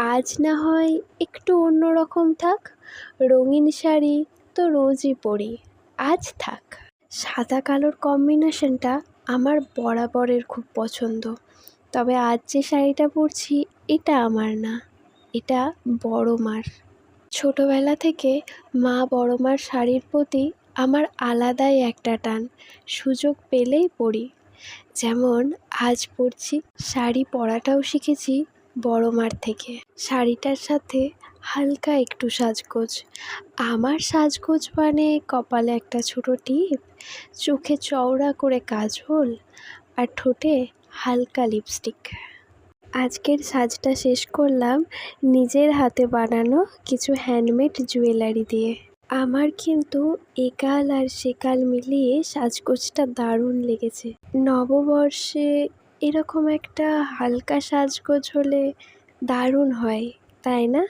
আজ না হয় একটু অন্যরকম থাক, রঙিন শাড়ি তো রোজই পরি, আজ থাক। সাদা কালোর কম্বিনেশনটা আমার বরাবরের খুব পছন্দ, তবে আজ যে শাড়িটা পরছি এটা আমার না, এটা বড় মার। ছোটবেলা থেকে মা বড় মার শাড়ির প্রতি আমার আলাদাই একটা টান, সুযোগ পেলেই পরি। যেমন আজ পরছি, শাড়ি পরাটাও শিখেছি বড় মার থেকে। শাড়িটার সাথে হালকা একটু সাজগোজ। আমার সাজগোজ মানে কপালে একটা ছোট টিপ, চোখে চওড়া করে কাজল, আর ঠোঁটে হালকা লিপস্টিক। আজকের সাজটা শেষ করলাম নিজের হাতে বানানো কিছু হ্যান্ডমেড জুয়েলারি দিয়ে। আমার কিন্তু একাল আর সেকাল মিলিয়ে সাজগোজটা দারুণ লেগেছে। নববর্ষে এরকম একটা হালকা সাজগোজ হলে দারুণ হয়, তাই না?